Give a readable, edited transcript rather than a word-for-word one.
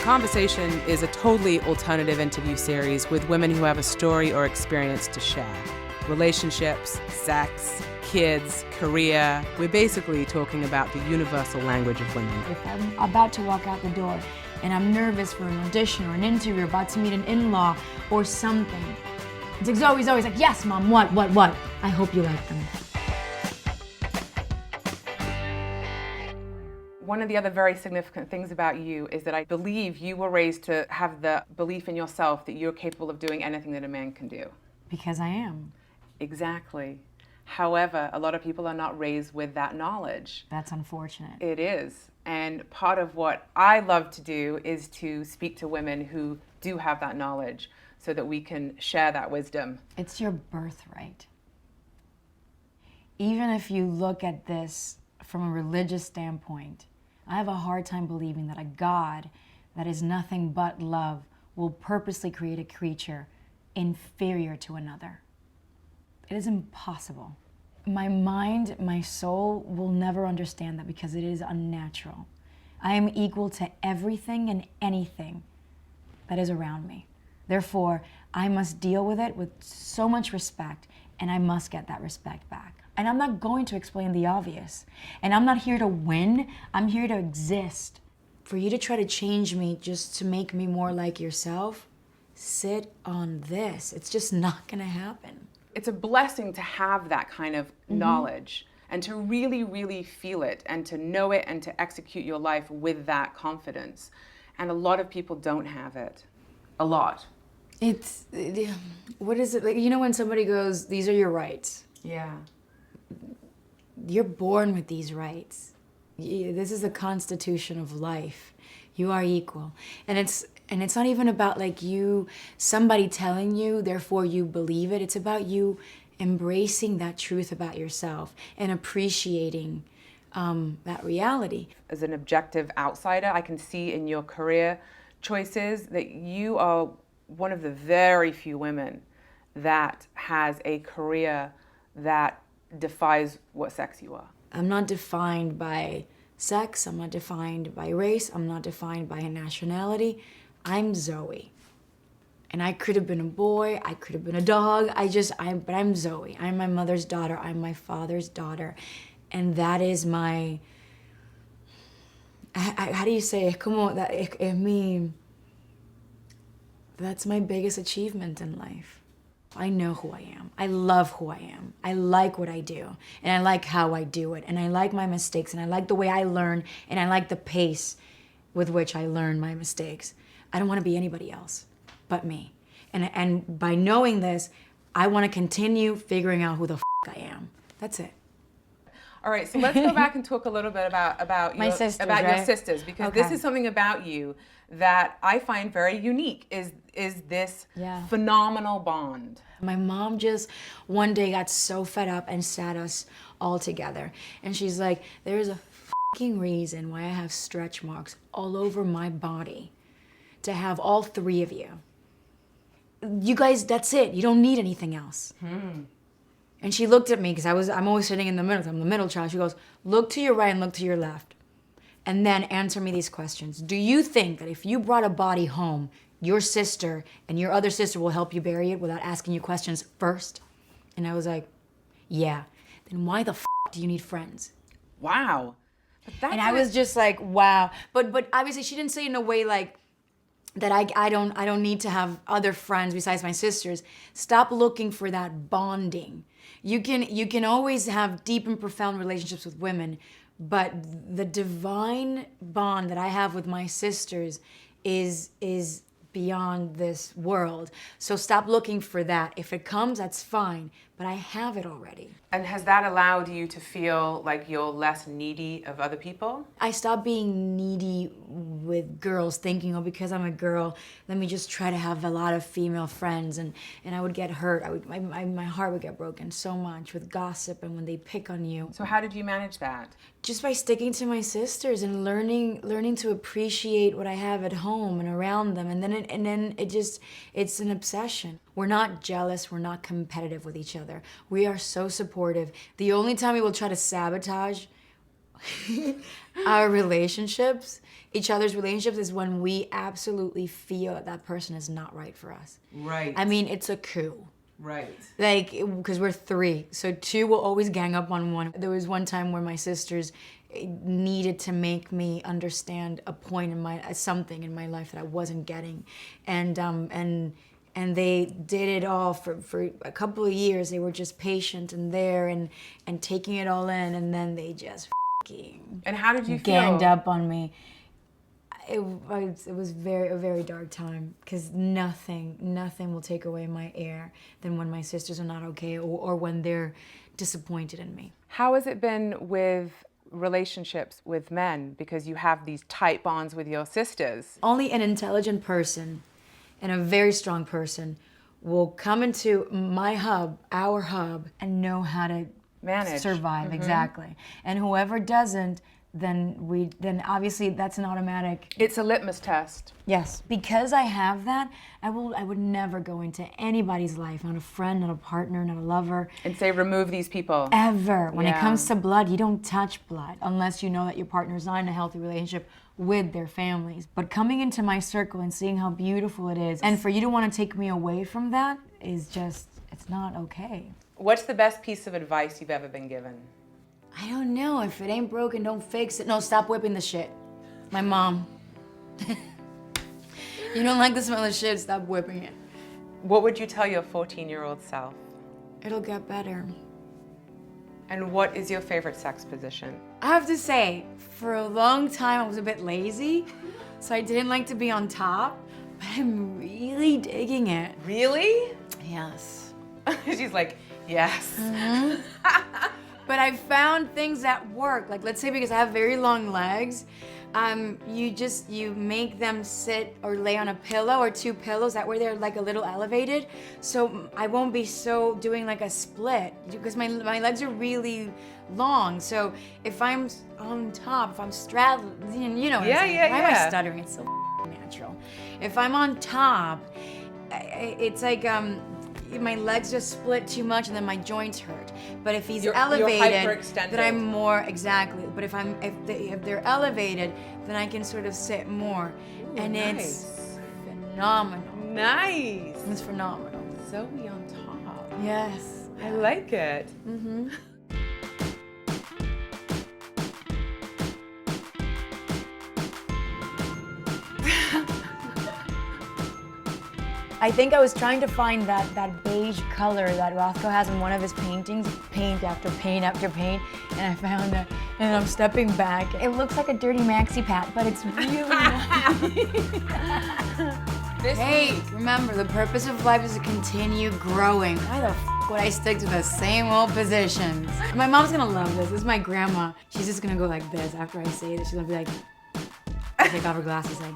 Conversation is a totally alternative interview series with women who have a story or experience to share. Relationships, sex, kids, career. We're basically talking about the universal language of women. If I'm about to walk out the door and I'm nervous for an audition or an interview, or about to meet an in-law or something, it's always like, yes, Mom, what? I hope you like them. One of the other very significant things about you is that I believe you were raised to have the belief in yourself that you're capable of doing anything that a man can do. Because I am. Exactly. However, a lot of people are not raised with that knowledge. That's unfortunate. It is. And part of what I love to do is to speak to women who do have that knowledge so that we can share that wisdom. It's your birthright. Even if you look at this from a religious standpoint, I have a hard time believing that a God that is nothing but love will purposely create a creature inferior to another. It is impossible. My mind, my soul will never understand that because it is unnatural. I am equal to everything and anything that is around me. Therefore, I must deal with it with so much respect, and I must get that respect back. And I'm not going to explain the obvious. And I'm not here to win, I'm here to exist. For you to try to change me just to make me more like yourself, sit on this. It's just not gonna happen. It's a blessing to have that kind of knowledge and to really, really feel it and to know it and to execute your life with that confidence. And a lot of people don't have it. A lot. What is it? Like, you know when somebody goes, these are your rights. Yeah. You're born with these rights. This is the constitution of life. You are equal. And it's not even about like somebody telling you, therefore you believe it. It's about you embracing that truth about yourself and appreciating that reality. As an objective outsider, I can see in your career choices that you are one of the very few women that has a career that defies what sex you are. I'm not defined by sex, I'm not defined by race, I'm not defined by a nationality. I'm Zoe. And I could have been a boy, I could have been a dog, but I'm Zoe. I'm my mother's daughter, I'm my father's daughter. And that is my, how do you say it? That's my biggest achievement in life. I know who I am. I love who I am. I like what I do, and I like how I do it, and I like my mistakes, and I like the way I learn, and I like the pace with which I learn my mistakes. I don't want to be anybody else but me. And by knowing this, I want to continue figuring out who the I am. That's it. All right, so let's go back and talk a little bit about My sisters, your right? sisters, because Okay. this is something about you that I find very unique. Is this phenomenal bond? My mom just one day got so fed up and sat us all together, and she's like, "There is a fucking reason why I have stretch marks all over my body. To have all three of you. You guys, that's it. You don't need anything else." And she looked at me, because I'm always sitting in the middle. I'm the middle child. She goes, "Look to your right and look to your left. And then answer me these questions. Do you think that if you brought a body home, your sister and your other sister will help you bury it without asking you questions first?" And I was like, "Yeah." "Then why the do you need friends?" Wow. And I was just like, wow. But obviously she didn't say it in a way like that I don't need to have other friends besides my sisters. Stop looking for that bonding. You can always have deep and profound relationships with women, but the divine bond that I have with my sisters is beyond this world. So stop looking for that. If it comes, that's fine, but I have it already. And has that allowed you to feel like you're less needy of other people? I stopped being needy with girls, thinking, oh, because I'm a girl, let me just try to have a lot of female friends, and I would get hurt. My heart would get broken so much with gossip and when they pick on you. So how did you manage that? Just by sticking to my sisters and learning to appreciate what I have at home and around them, and then it's an obsession. We're not jealous, we're not competitive with each other. We are so supportive. The only time we will try to sabotage our relationships, each other's relationships, is when we absolutely feel that that person is not right for us. Right. I mean, it's a coup. Right. Like, because we're three, so two will always gang up on one. There was one time where my sisters needed to make me understand a point in something in my life that I wasn't getting, and they did it all for a couple of years. They were just patient and there and taking it all in, and then they just And how did you ganged feel? up on me. It was a very dark time, because nothing will take away my air than when my sisters are not okay, or when they're disappointed in me. How has it been with relationships with men? Because you have these tight bonds with your sisters. Only an intelligent person and a very strong person will come into my hub, our hub, and know how to Manage. survive. Exactly. And whoever doesn't, then obviously that's an automatic. It's a litmus test. Yes. Because I have that, I would never go into anybody's life, not a friend, not a partner, not a lover, And say, remove these people. ever. When it Yeah. comes to blood, you don't touch blood unless you know that your partner's not in a healthy relationship with their families. But coming into my circle and seeing how beautiful it is, and for you to want to take me away from that is just, it's not okay. What's the best piece of advice you've ever been given? I don't know. If it ain't broken, don't fix it. No, stop whipping the shit. My mom. You don't like the smell of shit, stop whipping it. What would you tell your 14-year-old self? It'll get better. And what is your favorite sex position? I have to say, for a long time I was a bit lazy, so I didn't like to be on top, but I'm really digging it. Really? Yes. She's like, yes. But I found things that work. Like, let's say, because I have very long legs, you make them sit or lay on a pillow or two pillows. That way they're like a little elevated. So I won't be so doing like a split, because my legs are really long. So if I'm on top, if I'm straddling, you know what I'm saying. Why am I stuttering? It's so natural. If I'm on top, it's like, my legs just split too much and then my joints hurt. But if he's elevated, you're hyperextended. then I'm more, exactly. But if they're elevated, then I can sort of sit more. Ooh, and nice. it's phenomenal. Nice. It's phenomenal. Zoe on top. Yes. I like it. Mm-hmm. I think I was trying to find that beige color that Rothko has in one of his paintings, paint after paint after paint, and I found it, and I'm stepping back. It looks like a dirty maxi pad, but it's really nice. Hey, remember, the purpose of life is to continue growing. Why the f would I stick to the same old positions? My mom's gonna love this. This is my grandma. She's just gonna go like this after I say this. She's gonna be like, take off her glasses like,